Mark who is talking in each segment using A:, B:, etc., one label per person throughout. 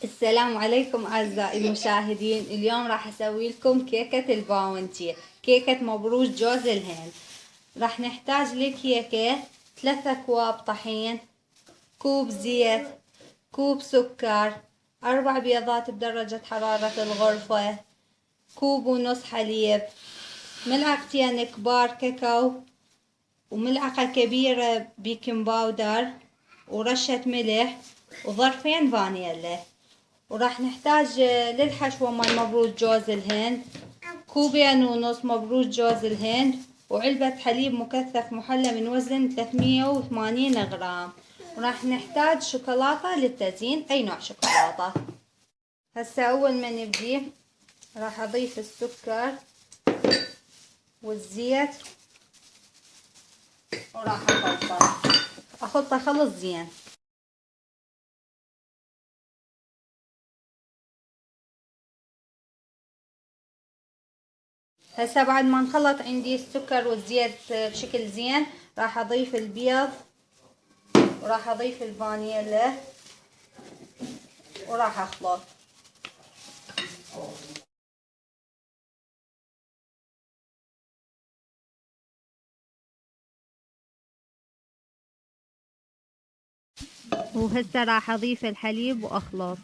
A: السلام عليكم أعزائي المشاهدين. اليوم راح أسوي لكم كيكة الباونتي، كيكة مبروش جوز الهند. راح نحتاج لكيكة 3 أكواب طحين، كوب زيت، كوب سكر، 4 بيضات بدرجة حرارة الغرفة، كوب ونص حليب، ملعقتين كبار كاكاو، وملعقة كبيرة بيكنج باودر، ورشة ملح، وظرفين فانيلا. وراح نحتاج للحشوة مال مبروش جوز الهند كوبين ونص مبروش جوز الهند، وعلبة حليب مكثف محلى من وزن 380 غرام. وراح نحتاج شوكولاتة للتزيين، أي نوع شوكولاتة. هسا أول ما نبدي راح أضيف السكر والزيت، وراح أخلطه خلط زين. هسا بعد ما نخلط عندي السكر والزيت بشكل زين، راح أضيف البيض، وراح أضيف الفانيلا، وراح أخلط. وهسه راح أضيف الحليب وأخلط.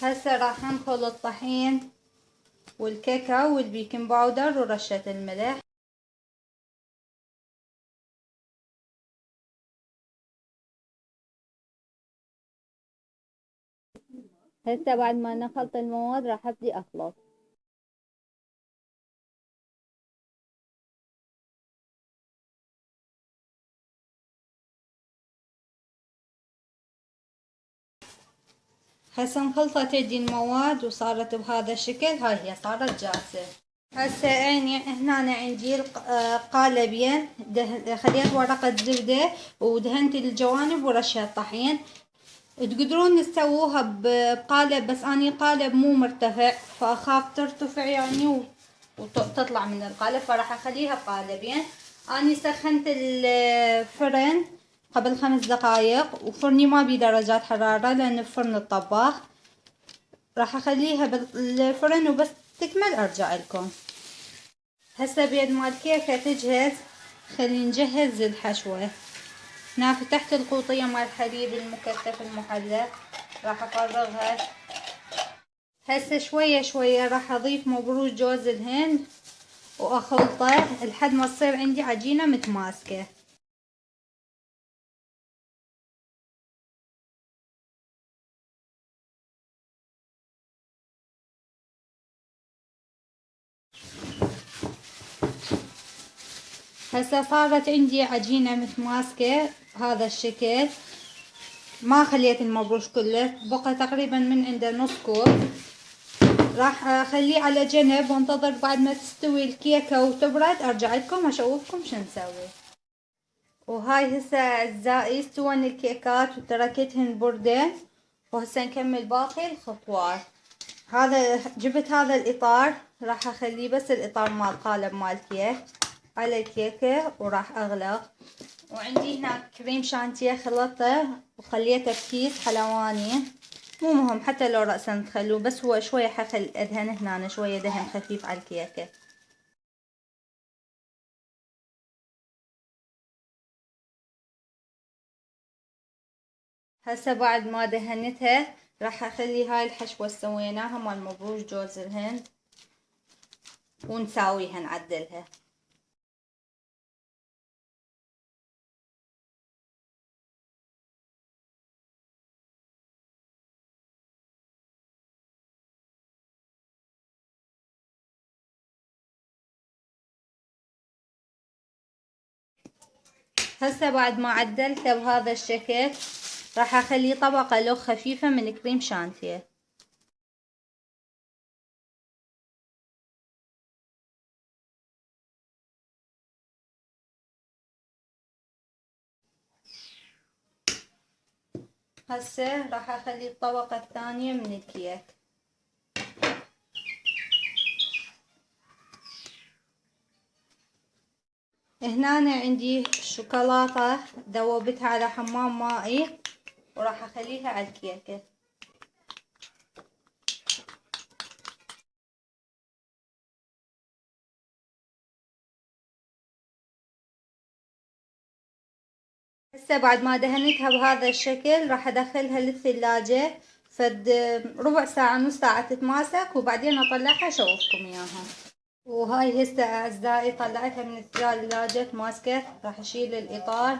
A: هسه راح نخلط الطحين والكاكاو والبيكنج باودر ورشة الملح. هسه بعد ما نخلط المواد راح أبدي أخلط. هسه انخلطت عندي المواد وصارت بهذا الشكل. هاي هي صارت جاهزة. هسه يعني هنا عندي قالبين، خليت ورقة زبدة ودهنت الجوانب ورشة طحين. تقدرون تسووها بقالب، بس اني قالب مو مرتفع فاخاف ترتفع يعني وتطلع من القالب، فراح اخليها بقالبين. اني سخنت الفرن قبل 5 دقايق، وفرني ما بيه درجات حرارة لان بفرن الطباخ. راح اخليها بالفرن وبس تكمل ارجع لكم. هسه بيد مال الكيكة تجهز، خلينا نجهز الحشوة. هنا فتحت القوطية مال الحليب المكثف المحلى، راح افرغها. هسه شوية شوية راح اضيف مبروش جوز الهند واخلطه لحد ما تصير عندي عجينة متماسكة. هسه صارت عندي عجينة متماسكة بهذا الشكل. ما خليت المبروش كله، بقى تقريبا من عنده نص كوب. راح اخليه على جنب وانتظر بعد ما تستوي الكيكة وتبرد ارجع لكم اشوفكم شو نسوي. وهاي هسه اعزائي استوون الكيكات وتركتهن بردين، وهسه نكمل باقي الخطوات. هذا جبت هذا الاطار، راح اخليه بس الاطار مال قالب مال الكيك على الكيكة وراح اغلق. وعندي هنا كريم شانتيه خلطته وخليته بكيس حلواني، مو مهم حتى لو رأسا تخلوه، بس هو شوية حخل ادهن هنا شوية دهن خفيف على الكيكة. هسه بعد ما دهنتها راح اخلي هاي الحشوة سويناها مال مبروش جوز الهند ونساويها نعدلها. هسه بعد ما عدلته بهذا الشكل راح اخلي طبقة لو خفيفة من كريم شانتيه. هسه راح اخلي الطبقة الثانية من الكيك. هنا أنا عندي شوكولاتة ذوبتها على حمام مائي وراح اخليها على الكيكة. هسه بعد ما دهنتها بهذا الشكل راح ادخلها للثلاجة فد ربع ساعة نص ساعة تتماسك، وبعدين اطلعها اشوفكم اياها. وهاي هسه اعزائي طلعتها من الثلاجة تماسكت. راح اشيل الاطار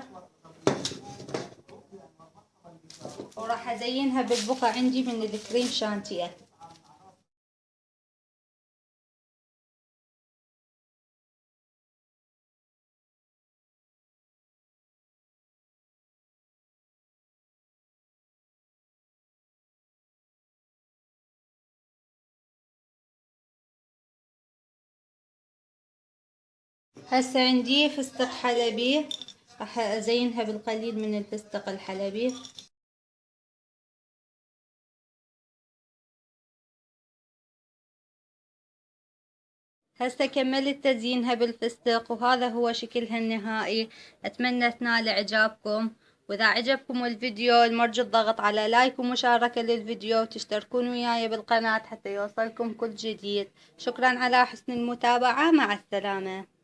A: وراح ازينها بالبقع عندي من الكريم شانتيه. هسه عندي فستق حلبي، راح ازينها بالقليل من الفستق الحلبي. هسه كملت تزيينها بالفستق وهذا هو شكلها النهائي. اتمنى تنال اعجابكم، واذا عجبكم الفيديو المرجو الضغط على لايك ومشاركة للفيديو وتشتركون وياي بالقناة حتى يوصلكم كل جديد. شكرا على حسن المتابعة، مع السلامة.